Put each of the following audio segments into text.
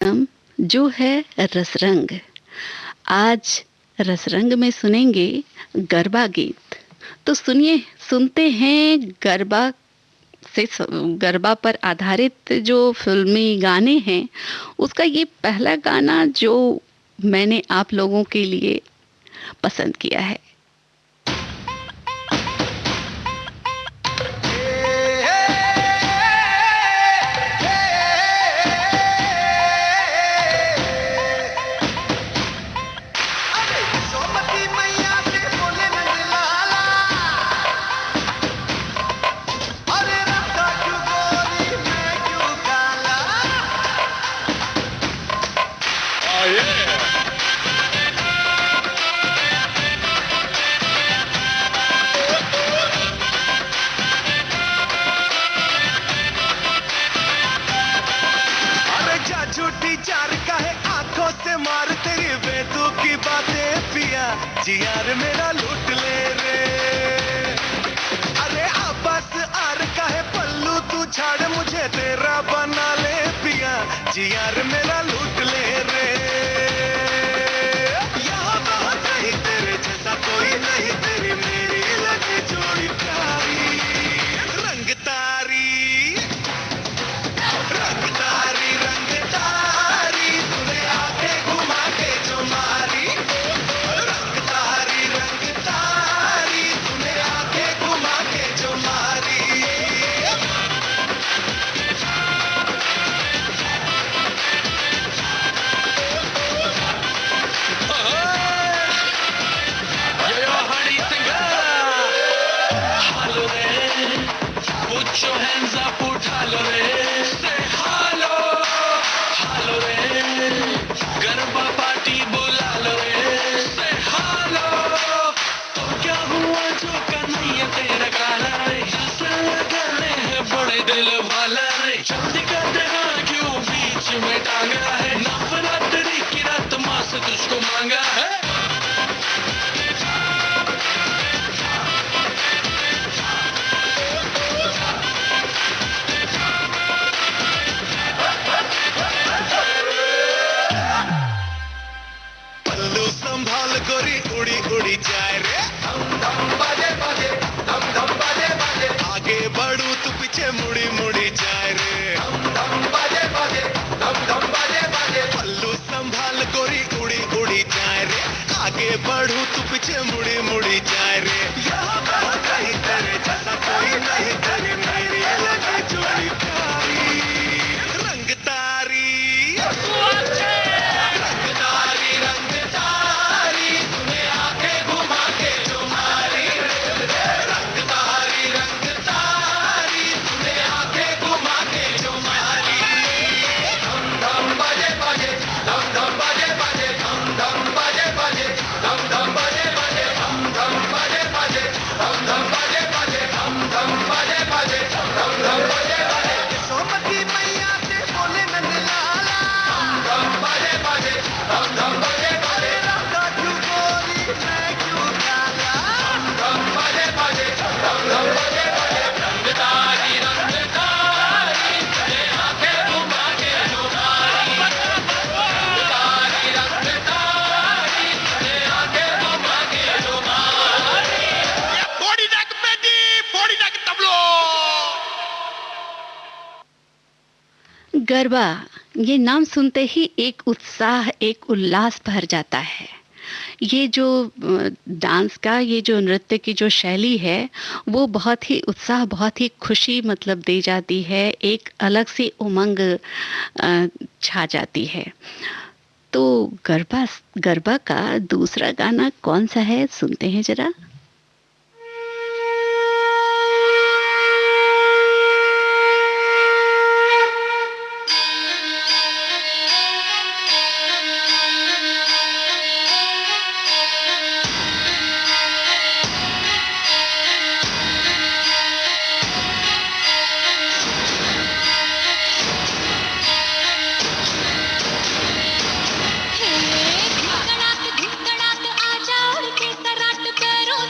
कार्यक्रम जो है रसरंग। आज रसरंग में सुनेंगे गरबा गीत। तो सुनिए, सुनते हैं से गरबा पर आधारित जो फिल्मी गाने हैं, उसका ये पहला गाना जो मैंने आप लोगों के लिए पसंद किया है। यार मेरा लूट ले रे, अरे आपस आर का है पल्लू, तू छाड़ मुझे तेरा बना ले पिया जी, यार मेरा लूट ले रे। यहाँ बहुत नहीं तेरे जैसा कोई नहीं, तेरी मेरी लगे जोड़ी प्यारी, रंग तारी रंग तारी रंग तारी, तूने आंखें घुमा के जो मारी, your hands up, उठा लो रे, say hello, hello रे, गरबा पार्टी बुला लो रे, say hello, तो क्या हुआ जो कन्हैया तेरा काला रे, ऐसा लगाने है बड़े दिल वाला रे, जल्दी कर दे हाँ, क्यों बीच में टांगा है, नवरात्रि की रात माँ से तुझको मांगा है। उड़ी उड़ी जाए रे, धम धम बाजे बाजे, धम धम बाजे बाजे, आगे बढ़ू तू पीछे मुड़ी मुड़ी जाए रे, धम धम बाजे बाजे, धम धम बाजे बाजे, पल्लू संभाल गोरी उड़ी उड़ी जाए रे, आगे बढ़ू तू पीछे मुड़ी मुड़ी जाए रे, यहाँ बहुत कहीं तेरे जैसा कोई नहीं, तेरी मेरी लगे जोड़ी प्यारी, रंग तारी गरबा, ये नाम सुनते ही एक उत्साह, एक उल्लास भर जाता है। ये जो डांस का, ये जो नृत्य की जो शैली है, वो बहुत ही उत्साह, बहुत ही खुशी मतलब दे जाती है, एक अलग सी उमंग छा जाती है। तो गरबा गरबा का दूसरा गाना कौन सा है, सुनते हैं जरा। धड़ाक आजा उड़ के कराट पैरों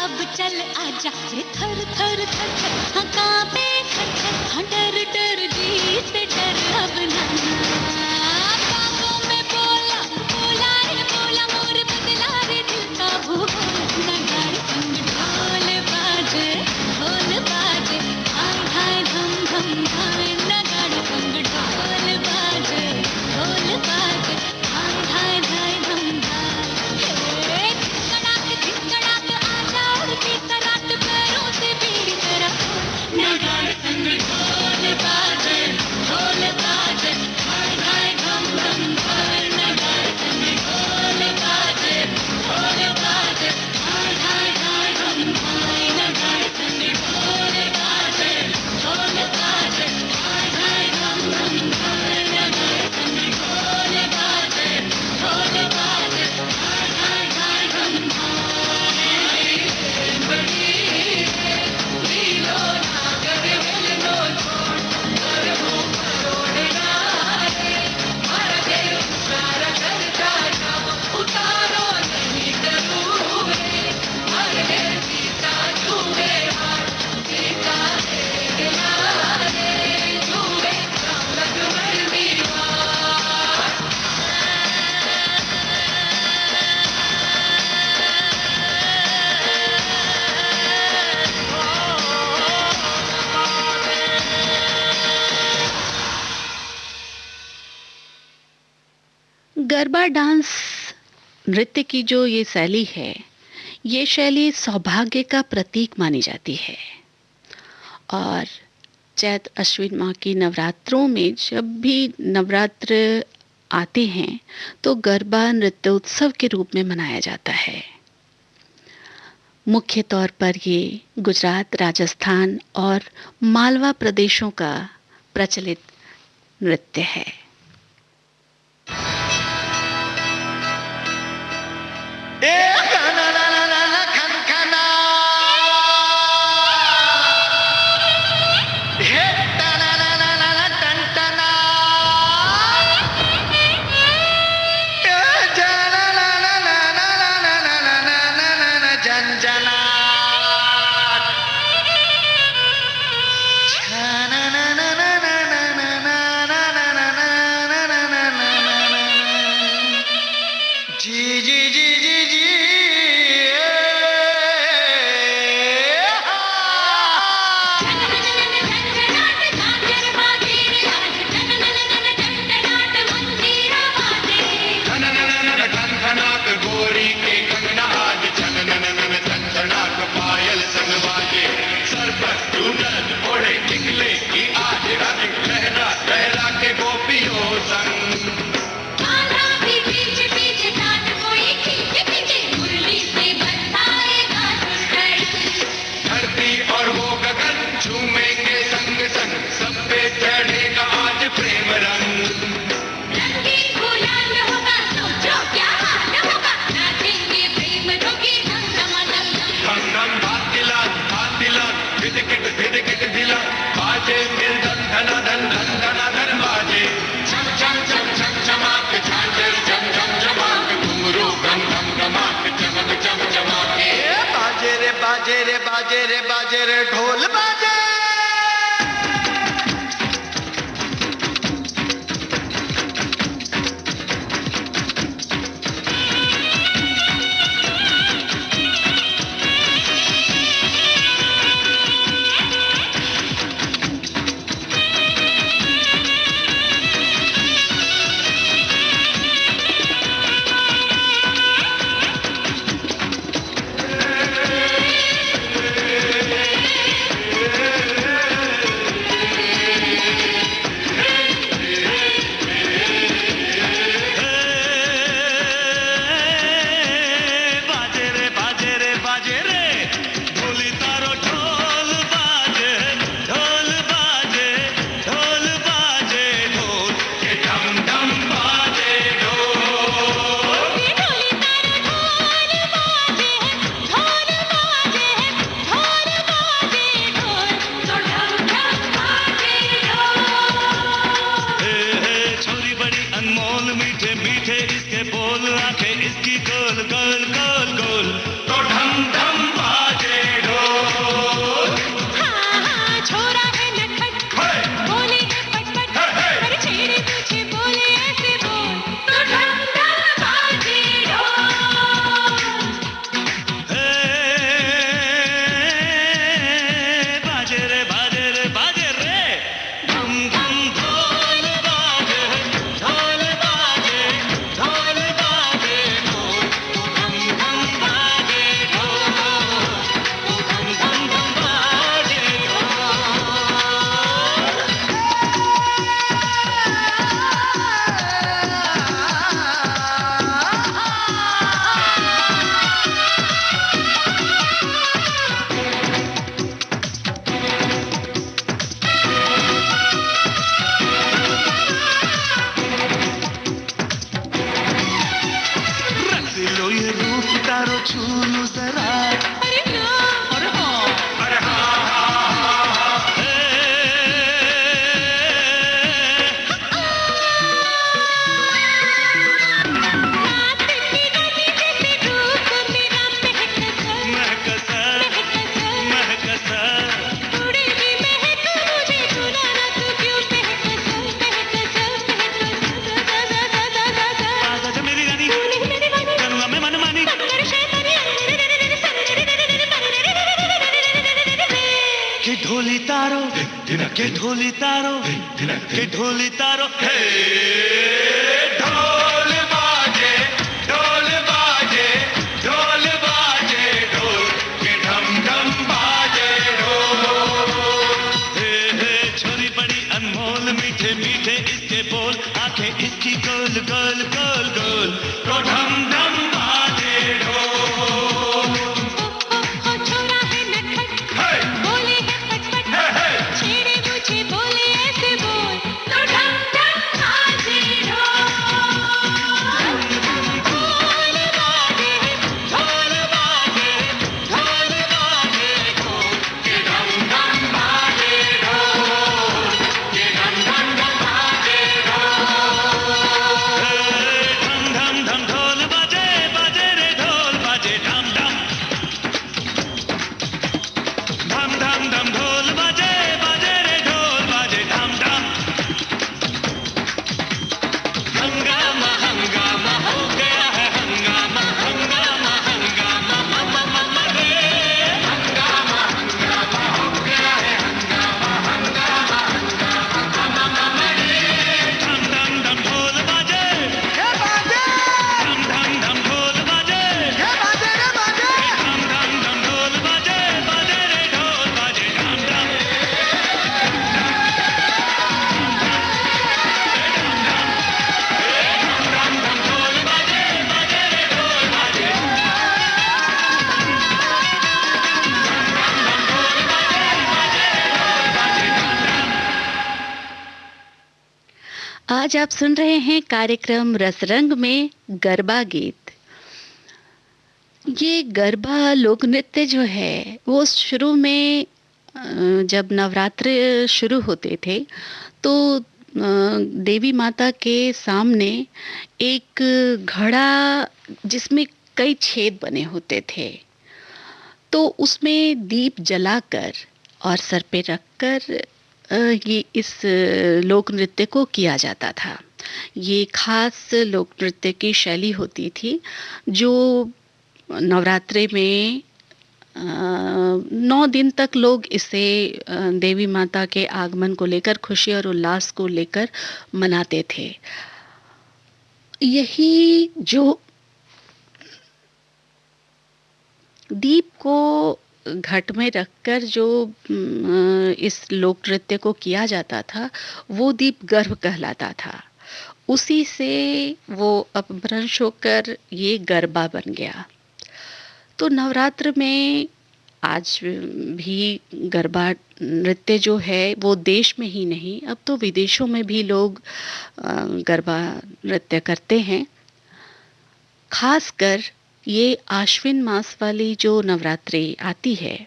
अब चल आजा रे थर थर थर थर हाँ कांपे थर थर हाँ डर डर जी से डर अब ना बागों में बोला बोला रे बोला मोर बदला रे दिल का भूगोल नगाड़ संग ढोल बाजे हाय हाय धम धम हाय नगाड़ संग ढोल बाजे हाय हाय हाय धम धाय कड़ाक आजा उड़ के करात पैरों से बीड़ी तेरा नगाड़ संग ढोल बाजे हाय हाय धम धम हाय नगाड़ संग ढोल बाजे हाय हाय हाय धम धाय नगाड़ संग ढोल बाजे हाय हाय धम धम हाय नगाड़ संग ढोल बाजे हाय हाय हाय धम धाय बड़ी लीलो नागर हिलनो छोड़ कर हो करोड़ना रे हर दिल सारा करता जाओ उतारो नहीं करूँ रे हर दिल सीता छुए हार सीता है गिला रे छुए संगत मर दीवार गरबा डांस नृत्य की जो ये शैली है, ये शैली सौभाग्य का प्रतीक मानी जाती है। और चैत अश्विन माह की नवरात्रों में जब भी नवरात्र आते हैं तो गरबा नृत्य उत्सव के रूप में मनाया जाता है। मुख्य तौर पर ये गुजरात, राजस्थान और मालवा प्रदेशों का प्रचलित नृत्य है। बाजे रे ढोल बाजे के ढोली तारो, के ढोली तारो, के ढोली तारो, हे ढोल बाजे, ढोल बाजे, ढोल बाजे, ढोल के ढम ढम बाजे ढोल। हे छोरी बड़ी अनमोल, मीठे मीठे इसके बोल, आंखें इसकी गोल गोल गोल गोल, तो ढम ढम बाजे ढोल। छोरा है नटखट, बोले है फटफट, छेड़े मुझे बोले ऐसे बोल, तो ढम ढम बाजे ढोल। ढोल बाजे, ढोल बाजे, ढोल बाजे ढोल, के ढम ढम बाजे ढोल, के ढम ढम बाजे ढोल। धम धम धम ढोल बाजे, बाजे रे ढोल बाजे धम धम। धम धम धम ढोल बाजे, बाजे रे ढोल बाजे धम धम। हंगामा हंगामा हो गया है हंगामा, हंगामा हंगामा ममा ममा रे। हंगामा हंगामा हो गया है हंगामा, हंगामा हंगामा ममा ममा रे। धम धम धम ढोल बाजे, धम धम धम ढोल बाजे, धम धम धम ढोल बाजे, बाजे रे ढोल बाजे धम धम। आज आप सुन रहे हैं कार्यक्रम रसरंग में गरबा गीत। ये गरबा लोक नृत्य जो है वो शुरू में जब नवरात्र शुरू होते थे तो देवी माता के सामने एक घड़ा जिसमें कई छेद बने होते थे, तो उसमें दीप जलाकर और सर पे रखकर ये इस लोक नृत्य को किया जाता था। ये खास लोक नृत्य की शैली होती थी जो नवरात्रे में 9 दिन तक लोग इसे देवी माता के आगमन को लेकर, खुशी और उल्लास को लेकर मनाते थे। यही जो दीप को घट में रखकर जो इस लोक नृत्य को किया जाता था वो दीप गर्भ कहलाता था। उसी से वो अपभ्रंश होकर ये गरबा बन गया। तो नवरात्र में आज भी गरबा नृत्य जो है वो देश में ही नहीं, अब तो विदेशों में भी लोग गरबा नृत्य करते हैं। खासकर ये आश्विन मास वाली जो नवरात्रि आती है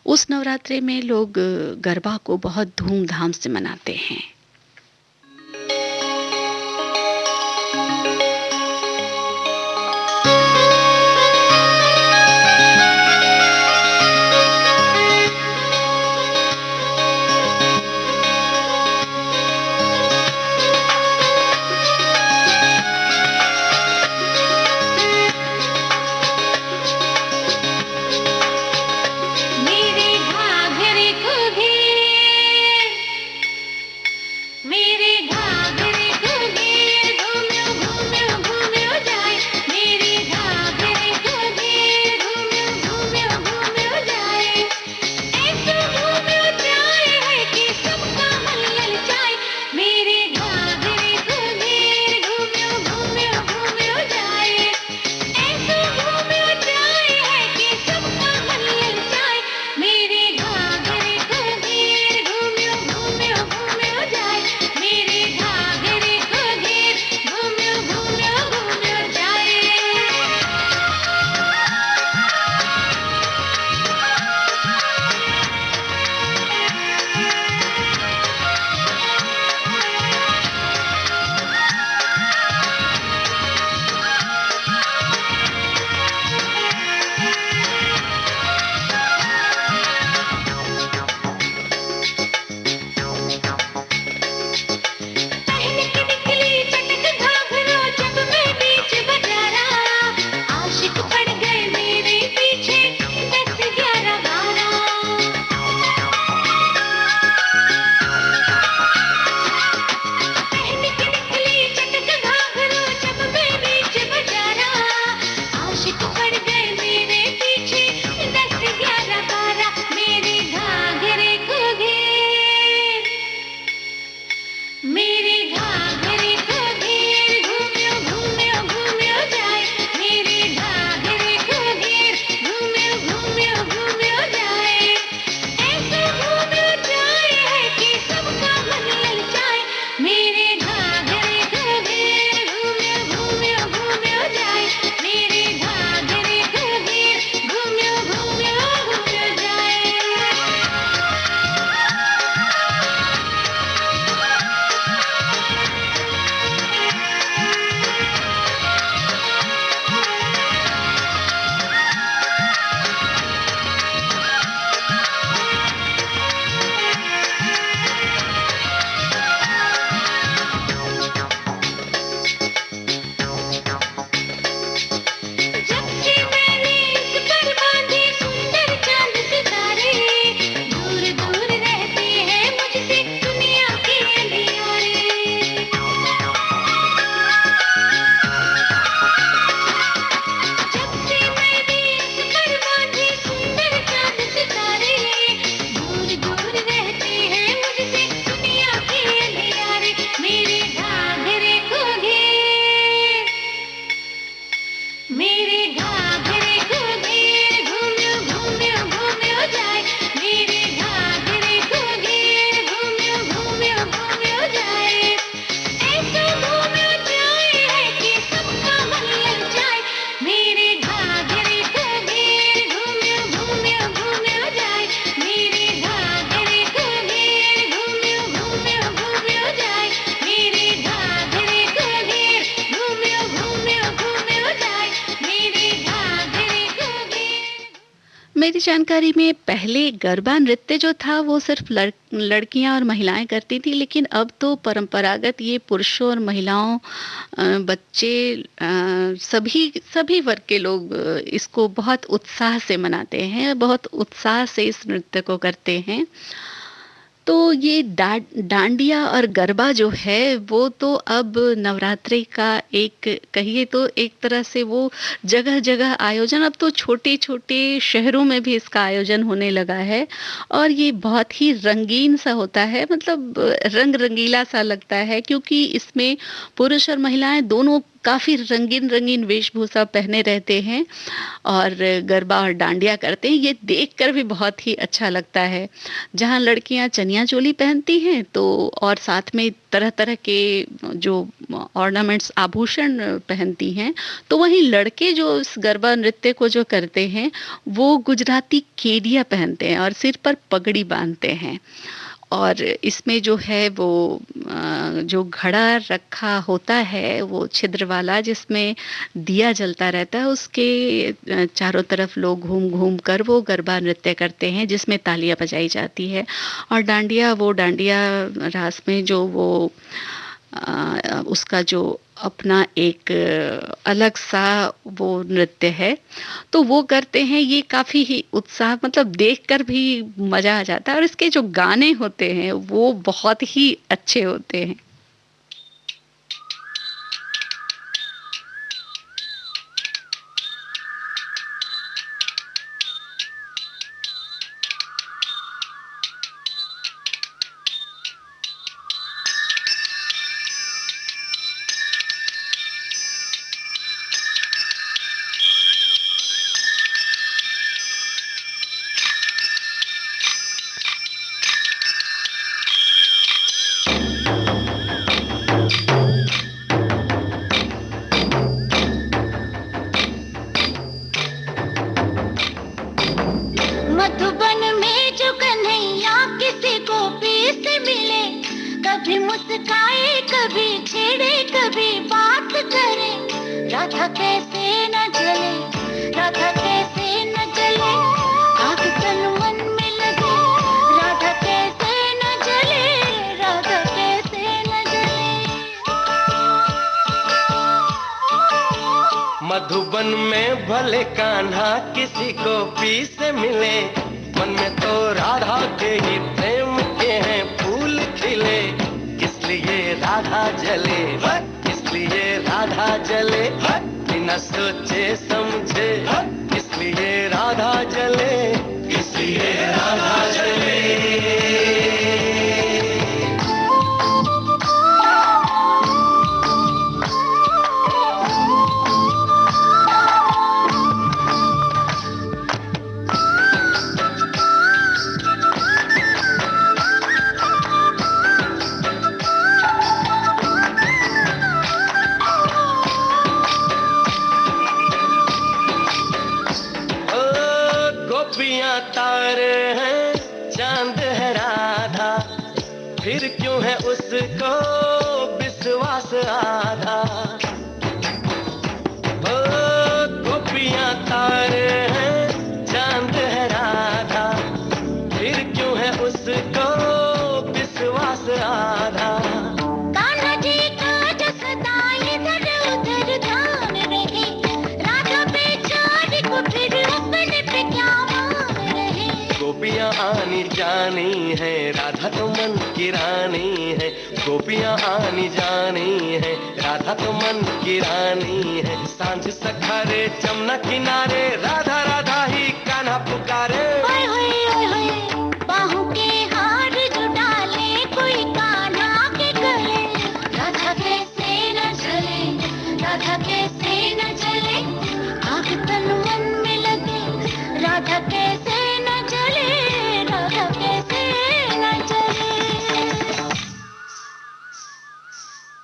उस नवरात्रि में लोग गरबा को बहुत धूमधाम से मनाते हैं। मेरे घाघरे को घेर, जानकारी में पहले गरबा नृत्य जो था वो सिर्फ लड़कियां और महिलाएं करती थी, लेकिन अब तो परंपरागत ये पुरुषों और महिलाओं, बच्चे, सभी सभी वर्ग के लोग इसको बहुत उत्साह से मनाते हैं, बहुत उत्साह से इस नृत्य को करते हैं। तो ये डांडिया और गरबा जो है वो तो अब नवरात्रि का एक, कहिए तो एक तरह से वो जगह जगह आयोजन, अब तो छोटे छोटे शहरों में भी इसका आयोजन होने लगा है। और ये बहुत ही रंगीन सा होता है, मतलब रंग रंगीला सा लगता है, क्योंकि इसमें पुरुष और महिलाएं दोनों काफी रंगीन रंगीन वेशभूषा पहने रहते हैं और गरबा और डांडिया करते हैं। ये देखकर भी बहुत ही अच्छा लगता है। जहाँ लड़कियां चनिया चोली पहनती हैं तो और साथ में तरह तरह के जो ऑर्नामेंट्स, आभूषण पहनती हैं, तो वहीं लड़के जो इस गरबा नृत्य को जो करते हैं वो गुजराती केडिया पहनते हैं और सिर पर पगड़ी बांधते हैं। और इसमें जो है वो जो घड़ा रखा होता है वो छिद्र वाला, जिसमें दिया जलता रहता है, उसके चारों तरफ लोग घूम घूम कर वो गरबा नृत्य करते हैं, जिसमें तालियां बजाई जाती है। और डांडिया, वो डांडिया रास में जो वो उसका जो अपना एक अलग सा वो नृत्य है, तो वो करते हैं। ये काफ़ी ही उत्साह, मतलब देखकर भी मज़ा आ जाता है। और इसके जो गाने होते हैं वो बहुत ही अच्छे होते हैं। मधुबन में जो कन्हैया किसी गोपी से मिले, कभी मुस्काए कभी छेड़े कभी बात करे, राधा कैसे न जले, राधा कैसे न जले, आग तन मन में लगे, राधा कैसे न जले, राधा कैसे न जले। मधुबन में भले कान्हा किसी को पी से मिले, मन में तो राधा के ही प्रेम के हैं फूल खिले, इसलिए राधा जले, इसलिए राधा जले, बिना सोचे समझे, इसलिए राधा जले, इसलिए राधा जले। तारे हैं, चांद है राधा, फिर क्यों है उसको विश्वास आधा। ओ गोपियां तारे हैं, चांद है राधा, फिर क्यों है उसको विश्वास आधा। कान्हा जी का जो सदा इधर उधर ध्यान रहे, राधा पे छोड़ को फिर अपने पे क्या गोपियां आनी जानी है, राधा तो मन की रानी है, गोपियां आनी जानी है, राधा तो मन की रानी है। सांझ सखारे जमुना किनारे, राधा राधा ही कान्हा पुकारे। ओए होए ओए होए, बाहों के हार जो डाले कोई कान्हा के गले, राधा कैसे न जले, राधा कैसे न जले, आग तन मन में लगे, राधा कैसे न जले, राधा कैसे न जले।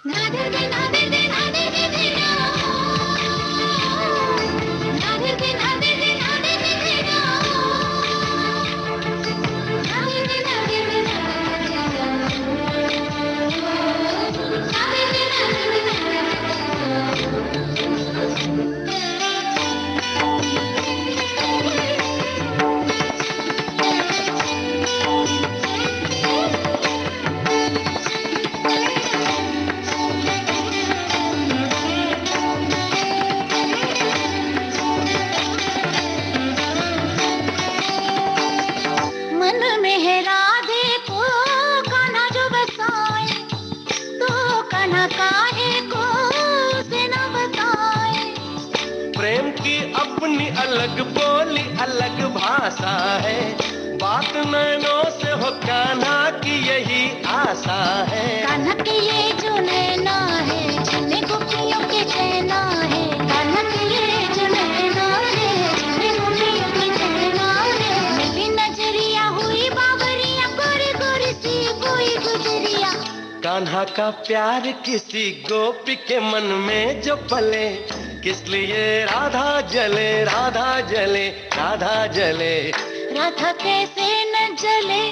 राधे दे राधे दे राधे दे दे राधे दे राधे दे राधे दे दे। अलग बोली अलग भाषा है, बात नैनों से हो कान्हा की यही आशा है। कान्हा के ये जो नैना है, जिन्हें गोपियों के चैना है। कान्हा के ये जो नैना है, जिन्हें गोपियों के चैना है। मेरी नजरिया हुई बावरिया, गोरी गोरी सी कोई गुजरिया। कान्हा का प्यार किसी गोपी के मन में जो पले, किस लिए राधा जले, राधा जले, राधा जले। राधा कैसे न जले,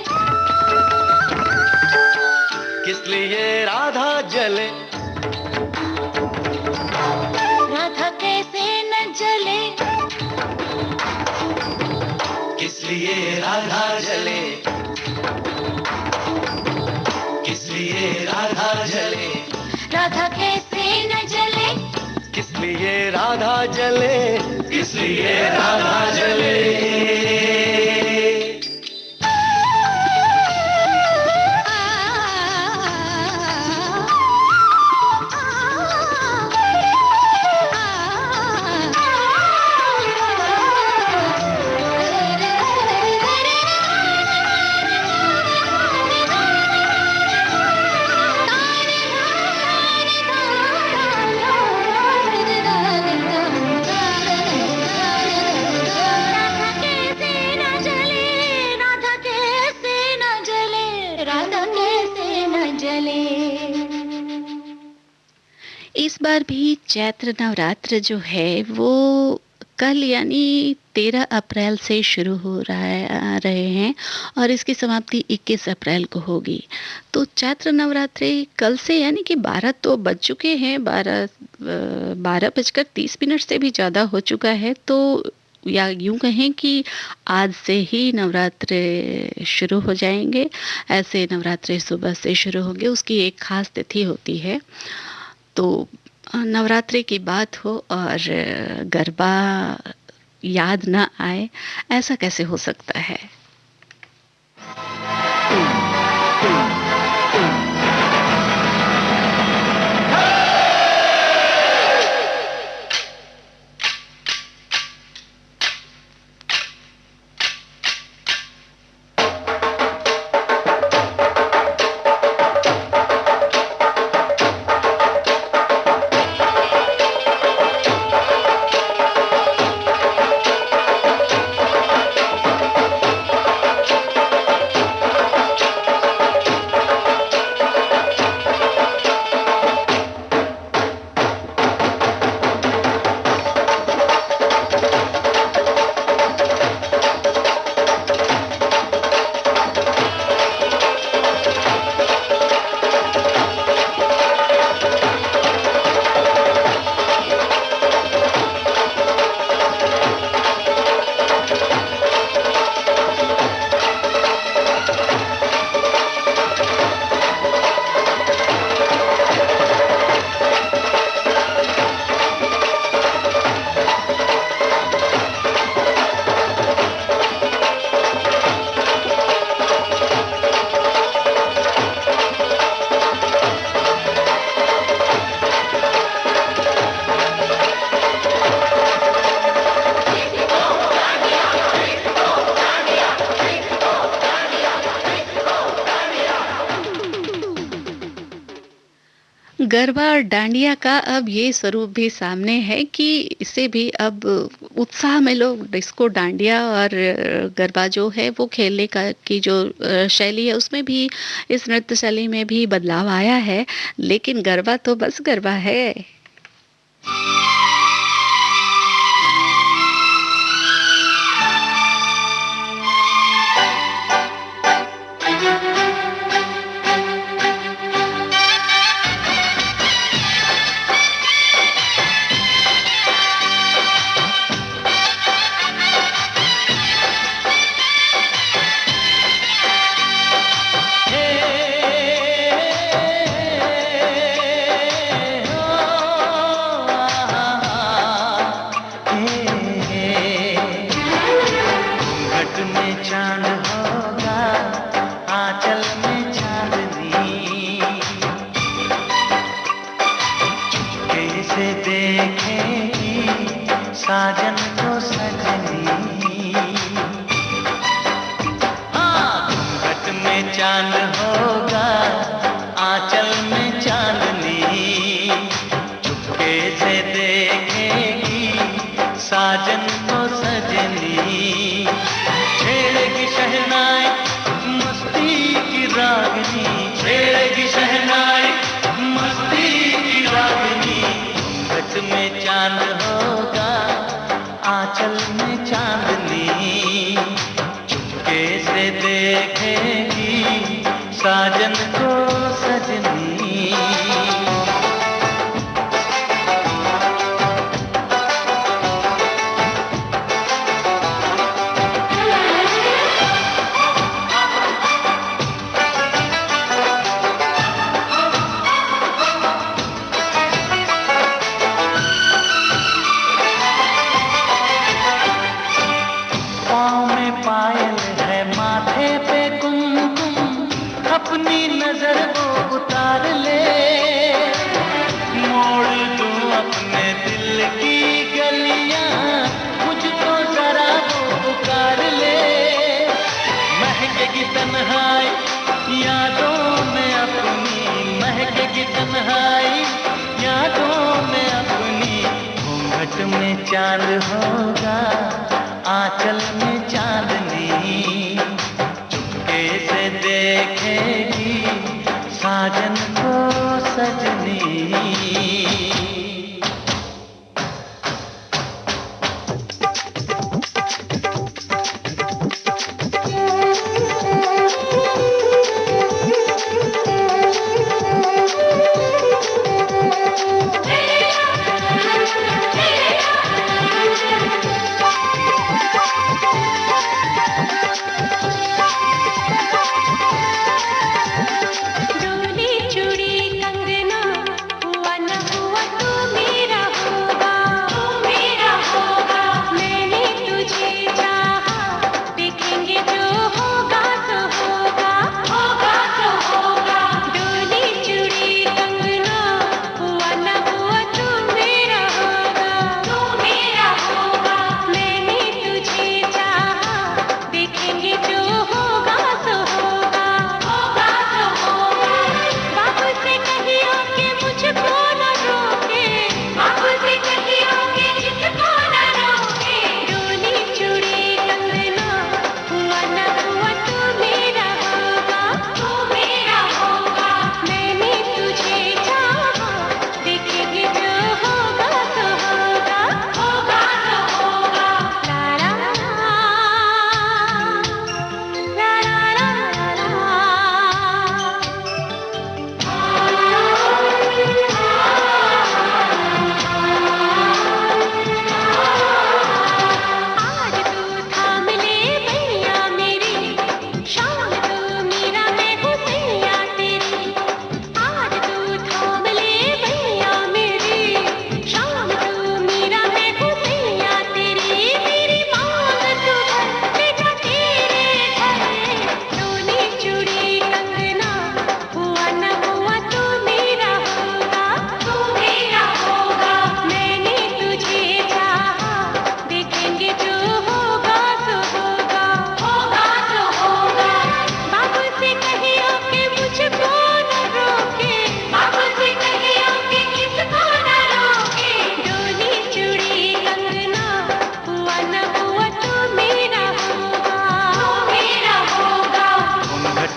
किस लिए राधा जले, राधा कैसे न जले। किस लिए राधा जले, किस लिए राधा जले, राधा कैसे न जले, किस लिए राधा जले, किस लिए राधा जले। इस बार भी चैत्र नवरात्र जो है वो कल यानी 13 अप्रैल से शुरू हो रहे हैं और इसकी समाप्ति 21 अप्रैल को होगी। तो चैत्र नवरात्रि कल से यानी कि 12 तो बज चुके हैं, 12:30 से भी ज़्यादा हो चुका है। तो या यूं कहें कि आज से ही नवरात्रे शुरू हो जाएंगे। ऐसे नवरात्रे सुबह से शुरू होंगे, उसकी एक खास तिथि होती है। तो नवरात्रि की बात हो और गरबा याद ना आए, ऐसा कैसे हो सकता है। गरबा और डांडिया का अब ये स्वरूप भी सामने है कि इसे भी अब उत्साह में लोग डिस्को डांडिया और गरबा जो है वो खेलने का की जो शैली है उसमें भी, इस नृत्य शैली में भी बदलाव आया है। लेकिन गरबा तो बस गरबा है। साजन को सज चांद होगा, आंचल में चांदनी, चुपके से देखेगी साजन को सजनी, छेड़ेगी शहनाई मस्ती की रागनी, छेड़ेगी शहनाई मस्ती की रागनी। घूंघट में चांद होगा, आंचल में चांदनी, चुपके से देखेगी साजन को सजनी। अपनी नजर वो उतार ले, मोड़ दूं अपने दिल की गलियां, मुझको जरा वो पुकार ले। महकेगी तन्हाई यादों में अपनी, महकेगी तन्हाई यादों में अपनी। घूंघट में चांद होगा, आंचल में चांदनी, से देखेगी साजन को सजनी।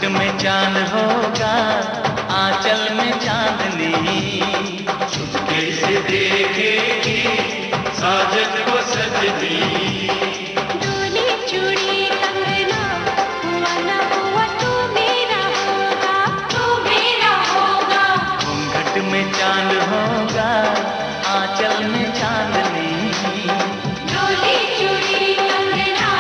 में चांद होगा, आंचल में चांदनी, चुपके से देखेगी साजन को सजनी। डोली चूड़ी कंगना हुआ न हुआ तू मेरा होगा, तू मेरा होगा। घूंघट में चांद होगा, आंचल में चांदनी, डोली चूड़ी कंगना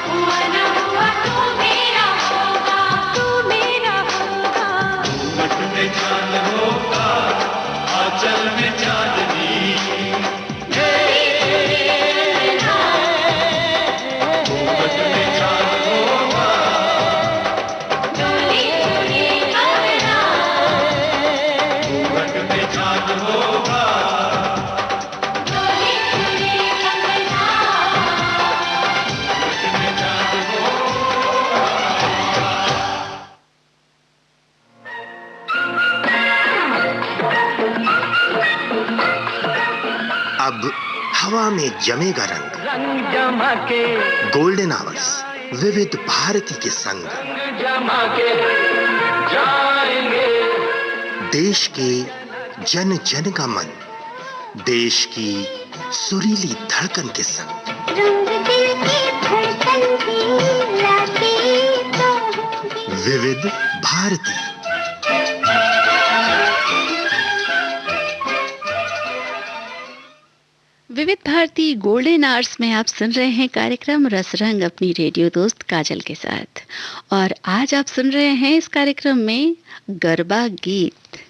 हुआ न हुआ तू मेरा होगा, तू मेरा होगा। घूंघट में चांद होगा, आंचल में चांदनी। डोली हवा में जमेगा रंग, रंग जमा के गोल्डन आवर्स विविध भारती के संग, रंग जमा के जाएंगे। देश के जन जन का मन, देश की सुरीली धड़कन के संग। रंग दिल की धड़कन की लाते तो विविध भारती। विविध भारती गोल्डन आवर्स में आप सुन रहे हैं कार्यक्रम रसरंग अपनी रेडियो दोस्त काजल के साथ। और आज आप सुन रहे हैं इस कार्यक्रम में गरबा गीत।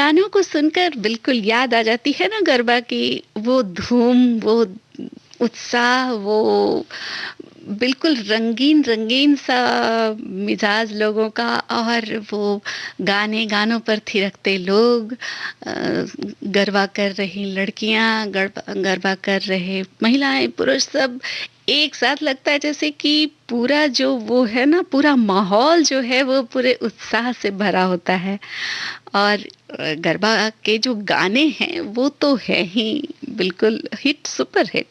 गानों को सुनकर बिल्कुल याद आ जाती है ना गरबा की वो धूम, वो उत्साह, वो बिल्कुल रंगीन रंगीन सा मिजाज लोगों का, और वो गानों पर थिरकते लोग, गरबा कर रही लड़कियां, गरबा कर रहे महिलाएं, पुरुष, सब एक साथ। लगता है जैसे कि पूरा जो वो है ना, पूरा माहौल जो है वो पूरे उत्साह से भरा होता है। और गरबा के जो गाने हैं वो तो है ही बिल्कुल हिट, सुपर हिट।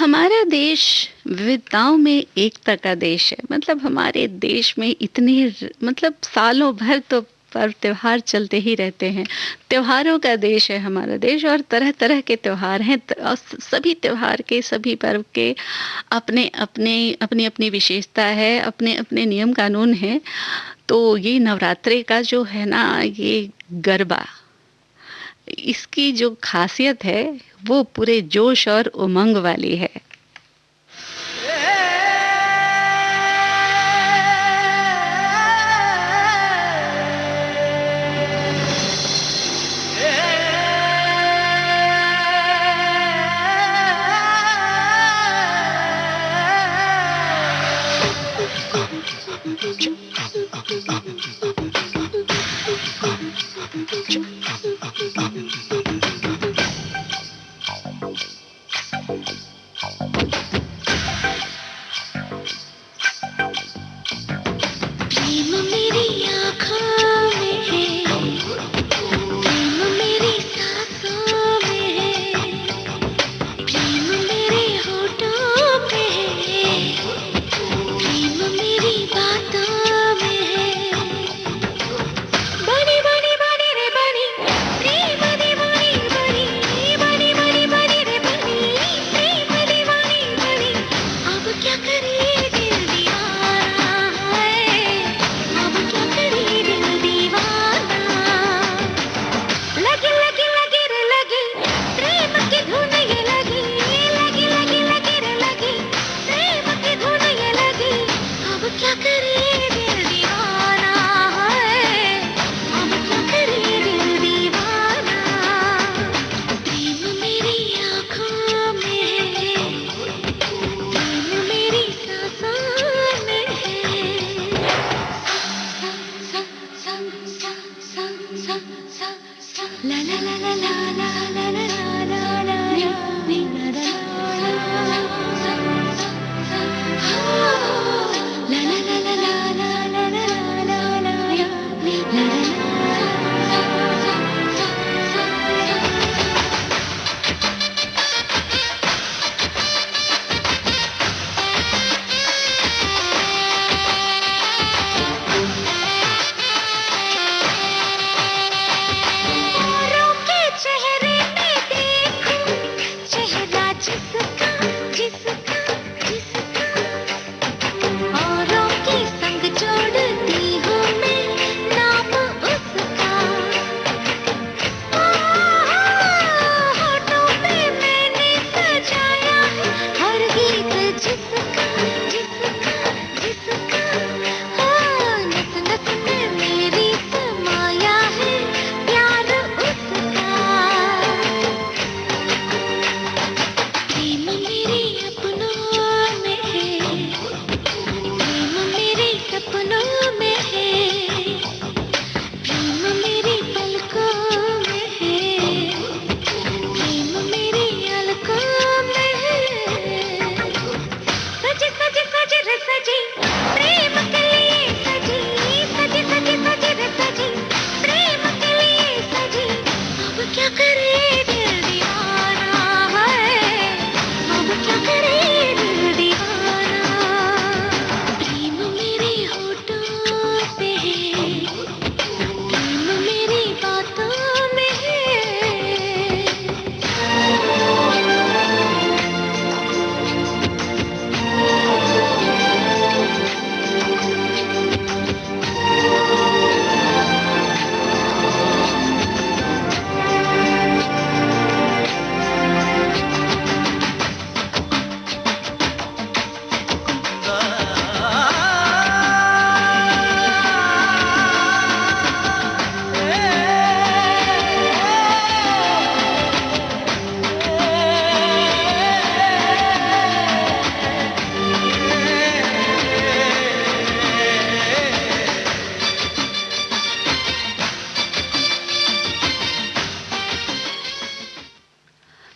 हमारा देश विविधताओं में एकता का देश है। मतलब हमारे देश में इतने मतलब सालों भर तो पर्व त्योहार चलते ही रहते हैं। त्योहारों का देश है हमारा देश, और तरह तरह के त्योहार हैं। और सभी त्योहार के, सभी पर्व के अपने अपने अपनी अपनी विशेषता है, अपने अपने नियम कानून हैं। तो ये नवरात्रे का जो है ना, ये गरबा, इसकी जो खासियत है वो पूरे जोश और उमंग वाली है।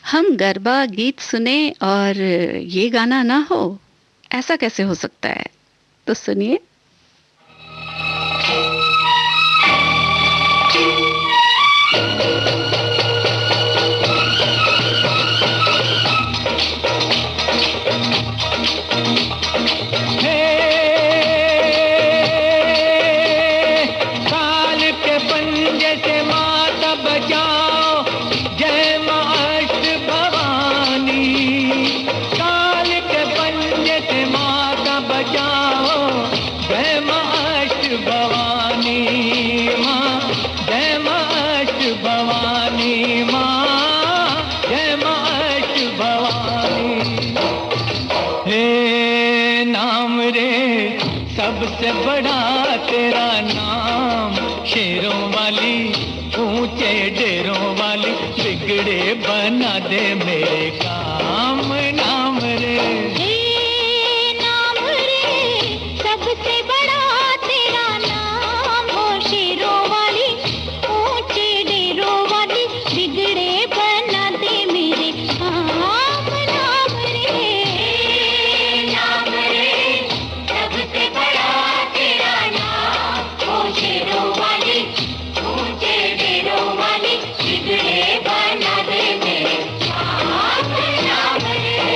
हम गरबा गीत सुने और ये गाना ना हो, ऐसा कैसे हो सकता है? तो सुनिए। सबसे बड़ा तेरा नाम, शेरों वाली ऊंचे डेरों वाली, बिगड़े बना दे मेरे काम नाम रे। नाम रे सबसे बड़ा तेरा नाम, हो शेरों वाली ऊंचे डेरों वाली, बिगड़े बना दे मेरे काम नाम रे। नाम रे सबसे बड़ा तेरा नाम, हो शेरों वाली ऊंचे डेरों वाली, बिगड़े बना दे मेरे काम नाम रे।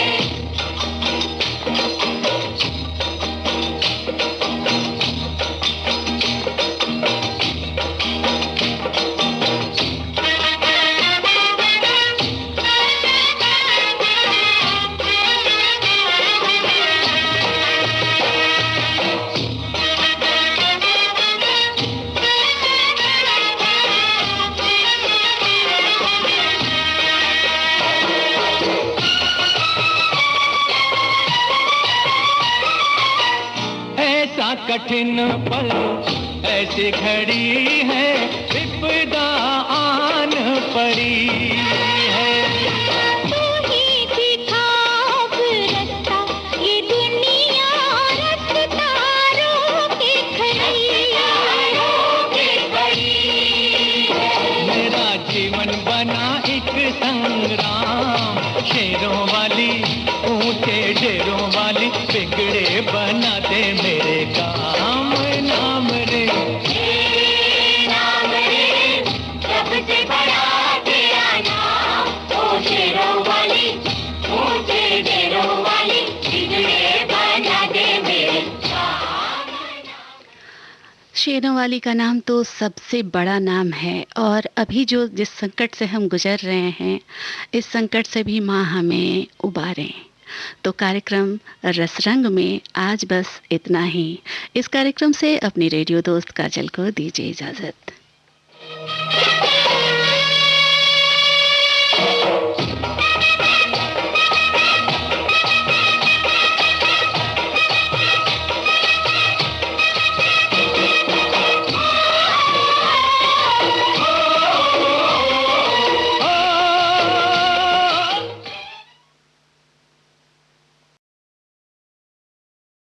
ऐसा कठिन पल, ऐसी घड़ी है, विपदा आन पड़ी है। तू ही दिखा अब रास्ता, ये दुनिया रास्ता रोके खड़ी है। मेरा जीवन बना एक संग्राम, शेरों वाली ऊंचे डेरों वाली, बिगड़े बना दे मेरे काम नाम रे। नाम रे सबसे बड़ा तेरा नाम, ओ शेरों वाली ऊंचे डेरों वाली, बिगड़े बना दे मेरे काम। शेरों वाली का नाम तो सबसे बड़ा नाम है, और अभी जो जिस संकट से हम गुजर रहे हैं, इस संकट से भी माँ हमें उबारें। तो कार्यक्रम रसरंग में आज बस इतना ही। इस कार्यक्रम से अपनी रेडियो दोस्त काजल को दीजिए इजाज़त।